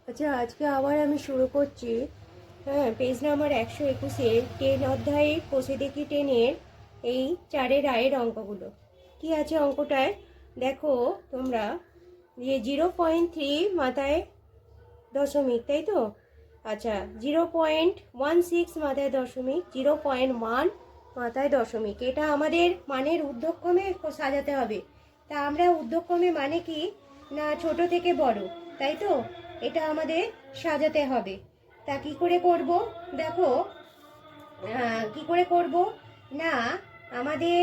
আচ্ছা, আজকে আবার আমি শুরু করছি। হ্যাঁ, পেজ নাম্বার 121-এর 10 অধ্যায়ে কষে দেখি 10-এর এই 4-এর আয়ের অঙ্কগুলো। কি আছে অঙ্কটায় দেখো তোমরা, যে 0.3 মাথায় দশমিক, তাই তো? আচ্ছা, 0.16 মাথায় দশমিক, 0.1 মাথায় দশমিক, এটা আমাদের মানের ঊর্ধ্বক্রমে সাজাতে হবে। তা আমরা ঊর্ধ্বক্রমে মানে কি না ছোট থেকে বড়, তাই তো? এটা আমাদের সাজাতে হবে। তা কি করে করব দেখো। কি করে করব না, আমাদের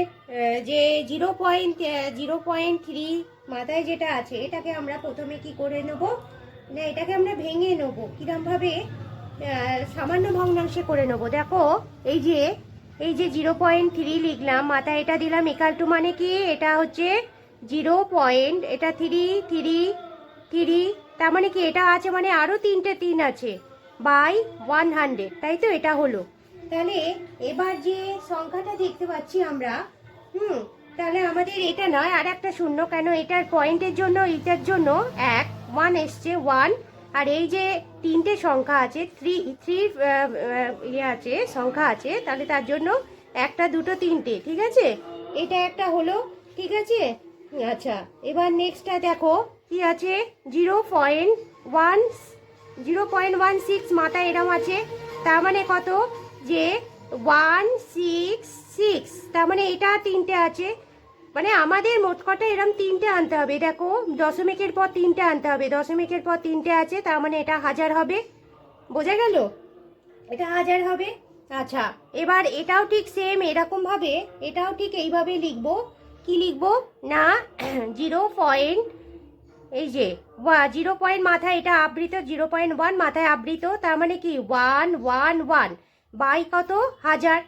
যে 0.3 মাথায় যেটা আছে এটাকে আমরা প্রথমে কি করে নেব না, এটাকে আমরা ভেঙে নেব। কিরমভাবে? সামান্য ভগ্নাংশে করে নেব। দেখো এই যে 0.3 লিখলাম, মাথায় এটা দিলাম, ইকাল টু মানে কি এটা হচ্ছে 0. এটা 3, তার মানে কি এটা আছে মানে আরো 3টে 3 আছে বাই 100, তাই তো? এটা হলো। তাহলে এবার যে সংখ্যাটা দেখতে পাচ্ছি আমরা, তাহলে আমাদের এটা নয়, আর একটা শূন্য, কেন এটার পয়েন্টের জন্য, এটার জন্য 1 এসছে 1। আর এই যে 3টে সংখ্যা আছে, 3 আছে, সংখ্যা আছে, তাহলে তার জন্য 1, 2, 3টে, ঠিক আছে? এটা একটা হলো, ঠিক আছে? আচ্ছা, এবার নেক্সটটা দেখো কি আছে, 0.16 মাথা এরম আছে, তার মানে কত, যে 166, তার মানে এটা 3টে আছে, মানে আমাদের মোট কটা এরম 3টে আনতে হবে। দেখো দশমিকের পর 3টে আনতে হবে, দশমিকের পর 3টে আছে, তার মানে এটা 1000 হবে। বোঝা গেল? এটা 1000 হবে। আচ্ছা, এবার এটাও ঠিক সেম এরকম ভাবে, এটাও ঠিক এইভাবে লিখবো। কি লিখবো না, 0. এই যে 0. মাথায় এটা আবৃত, 0.1 মাথায় আবৃত, তার মানে কি 111 বাই কত, 1000।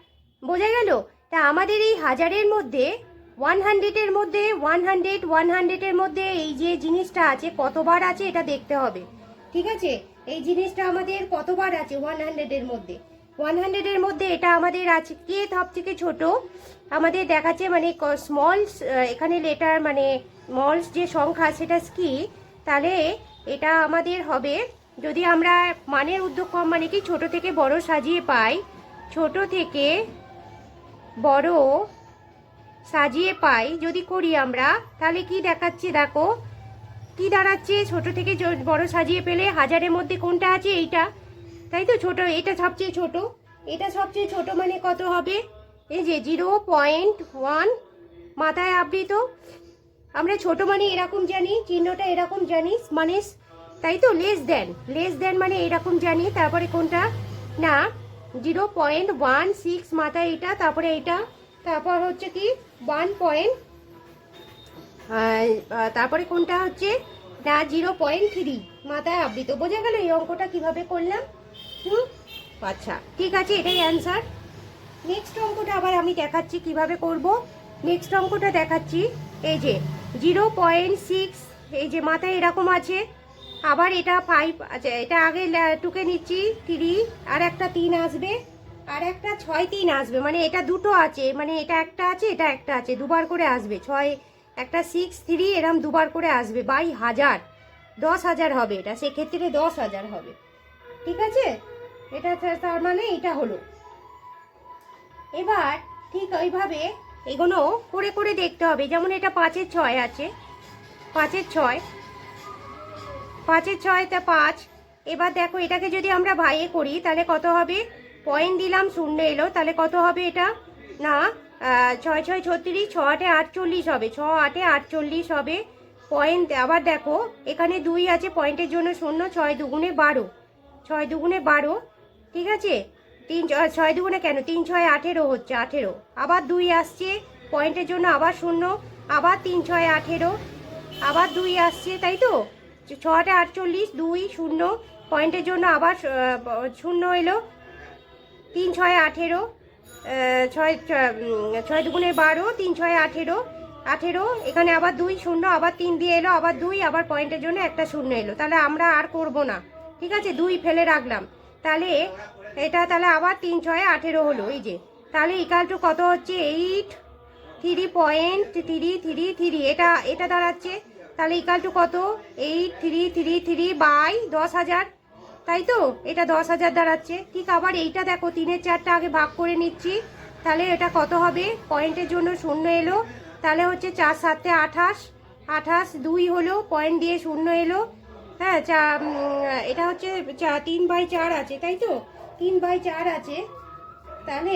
বোঝা গেল? তা আমাদের এই 1000-এর মধ্যে 100-এর মধ্যে 100-এর মধ্যে এই যে জিনিসটা আছে কতবার আছে এটা দেখতে হবে, ঠিক আছে? এই জিনিসটা আমাদের কতবার আছে 100-এর মধ্যে। 100-এর মধ্যে এটা আমাদের আছে কে সব থেকে ছোট আমাদের দেখাচ্ছে, মানে স্মল, এখানে লেটার মানে স্মলস যে সংখ্যা সেটা কি, তাহলে এটা আমাদের হবে, যদি আমরা মানের ঊর্ধ্বক্রম মানে কি ছোট থেকে বড় সাজিয়ে পাই, ছোট থেকে বড় সাজিয়ে পাই যদি করি আমরা, তাহলে কি দেখাচ্ছে দেখো, কি দাঁড়াচ্ছে, ছোট থেকে বড় সাজিয়ে পেলে 1000-এর মধ্যে কোনটা আছে, এইটা, তাই তো? ছোট, এটা সবচেয়ে ছোট, এটা সবচেয়ে ছোট, মানে কত হবে, এই যে 0.1 মাথায় আবৃত। আমরা ছোট মানে এরকম জানি, চিহ্নটা এরকম জানি, মানে তাই তো, লেস দেন মানে এরকম জানি। তারপরে কোনটা না, 0.16 মাথায় এটা, তারপরে এটা, তারপর হচ্ছে কি 1. তারপরে কোনটা হচ্ছে না, 0.3 মাথায় আবৃত। বোঝা গেল এই অঙ্কটা কিভাবে করলাম? আচ্ছা, ঠিক আছে, এটাই অ্যান্সার। নেক্সট অঙ্কটা আবার আমি দেখাচ্ছি কিভাবে করব। নেক্সট অঙ্কটা দেখাচ্ছি, এই যে 0.6, এই যে মাথায় এরকম আছে, আবার এটা 5, আচ্ছা এটা আগে টুকে নিচ্ছি 3, আর একটা 3 আসবে, আর একটা 6, 3 আসবে, মানে এটা দুটো আছে, মানে এটা একটা আছে, এটা একটা আছে, দুবার করে আসবে 6, একটা 6, 3 এরম দুবার করে আসবে বাই 1000, 10,000 হবে এটা, সেক্ষেত্রে 10,000 হবে, ঠিক আছে? এটা তার মানে এটা হলো। এবার ঠিক ওইভাবে এগুলো করে করে দেখতে হবে, যেমন এটা 5-এর 6 আছে, 5-এর 6, 5-এর 6 তা 5। এবার দেখো এটাকে যদি আমরা ভাইয়ে করি তাহলে কত হবে, পয়েন্ট দিলাম, শূন্য এলো, তাহলে কত হবে এটা না, 6 6 36, 6 8 48 হবে, 6 8 48 হবে পয়েন্ট। আবার দেখো এখানে 2 আছে, পয়েন্টের জন্য শূন্য, 6 দুগুণে 12, 6 দুগুণে 12, ঠিক আছে? 3 6 দুগুণে কেন, 3 6 18 হচ্ছে, 18, আবার 2 আসছে পয়েন্টের জন্য, আবার শূন্য, আবার 3 6 18, আবার 2 আসছে, তাই তো? 6 8 48, 2 0, পয়েন্টের জন্য আবার শূন্য এলো, 3 6 18, 6 6 দুগুণে 12, 3 6 18, 18, এখানে আবার 2 0, আবার 3 দিয়ে এলো, আবার 2, আবার পয়েন্টের জন্য একটা শূন্য এলো, তাহলে আমরা আর করব না, ঠিক আছে? 2 ফেলে রাখলাম, তাহলে এটা তাহলে আবার 3 6 18 হলো, এই যে, তাহলে ইকাল টু কত হচ্ছে 8 3.333, এটা দাঁড়াচ্ছে তাহলে ইকাল টু কত? 8333/10,000, তাই তো? এটা 10,000 দাঁড়াচ্ছে। ঠিক আবার এইটা দেখো, 3-এর 4টা আগে ভাগ করে নিচ্ছি, তাহলে এটা কত হবে? পয়েন্টের জন্য শূন্য এলো, তাহলে হচ্ছে 4 7 28, 28 2 হলো, পয়েন্ট দিয়ে শূন্য এলো। হ্যাঁ, এটা হচ্ছে 3/4 আছে, তাই তো? 3/4 আছে, তাহলে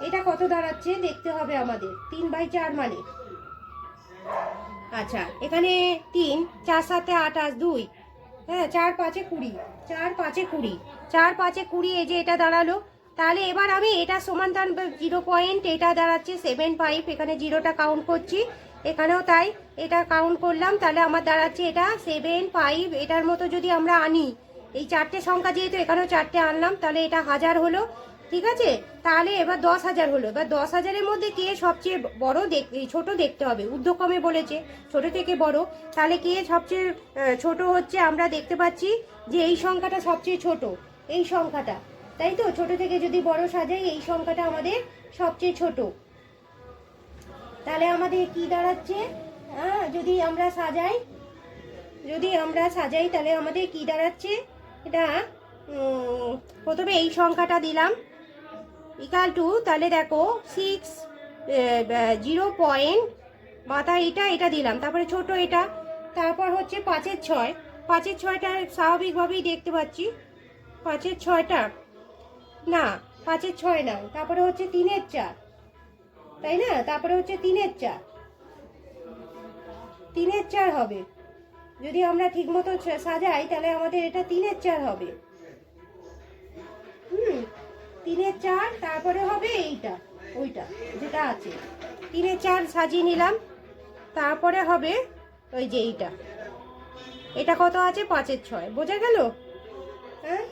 এটা কত দাঁড়াচ্ছে দেখতে হবে আমাদের। 3/4 মানে, আচ্ছা এখানে 3, 4 7 28, 2, হ্যাঁ 4 5 20, 4 5 20, 4 5 20, এই যে এটা দাঁড়ালো। তাহলে এবার আমি এটা সমান তার 0 পয়েন্ট, এটা দাঁড়াচ্ছে 7.5, এখানে জিরোটা কাউন্ট করছি, এখানেও তাই, এটা কাউন্ট করলাম, তাহলে আমার দাঁড়াচ্ছে এটা 7.5। এটার মতো যদি আমরা আনি, এই 4টে সংখ্যা যেহেতু এখানেও 4টে আনলাম, তাহলে এটা 1000 হলো, ঠিক আছে? তাহলে এবার 10,000 হলো। এবার 10,000-এর মধ্যে কে সবচেয়ে বড় ছোট দেখতে হবে, ঊর্ধ্বক্রমে বলেছে ছোট থেকে বড়, তাহলে কে সবচেয়ে ছোট হচ্ছে? আমরা দেখতে পাচ্ছি যে এই সংখ্যাটা সবচেয়ে ছোট, এই সংখ্যাটা, তাই তো? ছোট থেকে যদি বড় সাজাই, এই সংখ্যাটা আমাদের সবচেয়ে ছোট। তাহলে আমাদের কি দাঁড়াচ্ছে? যদি আমরা সাজাই, তাহলে আমাদের কি দাঁড়াচ্ছে? এটা প্রথমে এই সংখ্যাটা দিলাম ইকাল টু, তাহলে দেখো 6 0 পয়েন্ট মাথা এটা দিলাম, তারপরে ছোট এটা, তারপর হচ্ছে 5-এর 6, 5-এর 6টা স্বাভাবিকভাবেই দেখতে পাচ্ছি, 5-এর 6টা না, 5-এর 6 না, তারপরে হচ্ছে 3-এর 4, তাই না? তারপরে হচ্ছে 3-এর 4, 3-এর 4 হবে। যদি আমরা ঠিক মতো সাজাই, তাহলে আমাদের এটা 3-এর 4 হবে। 3-এর 4, তারপরে হবে এইটা, ওইটা যেটা আছে, 3-এর 4 সাজিয়ে নিলাম, তারপরে হবে ওই যে এইটা, এটা কত আছে? 5-এর 6, বোঝা গেল? হ্যাঁ,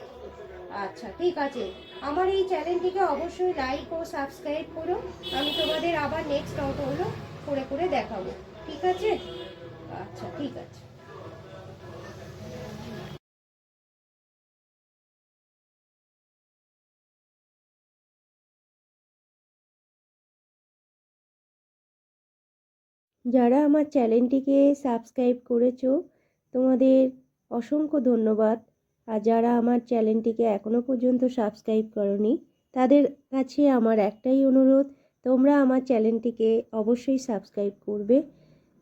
আচ্ছা ঠিক আছে। আমার এই চ্যানেলটিকে অবশ্যই লাইক ও সাবস্ক্রাইব করো, আমি তোমাদের আবার নেক্সট অঙ্কগুলো করে করে দেখাবো, ঠিক আছে? আচ্ছা ঠিক আছে। যারা আমার চ্যানেলটিকে সাবস্ক্রাইব করেছো, তোমাদের অসংখ্য ধন্যবাদ। আর যারা আমার চ্যানেলটিকে এখনও পর্যন্ত সাবস্ক্রাইব করোনি, তাদের কাছে আমার একটাই অনুরোধ, তোমরা আমার চ্যানেলটিকে অবশ্যই সাবস্ক্রাইব করবে,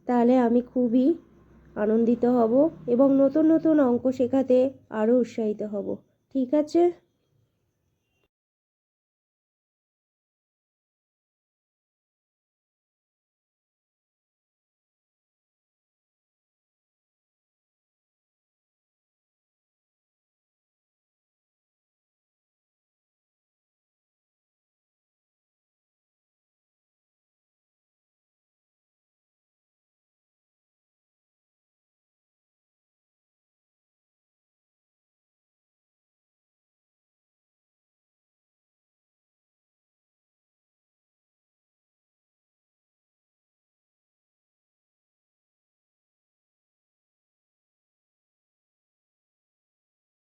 তাহলে আমি খুবই আনন্দিত হব এবং নতুন নতুন অঙ্ক শেখাতে আরও উৎসাহিত হব, ঠিক আছে?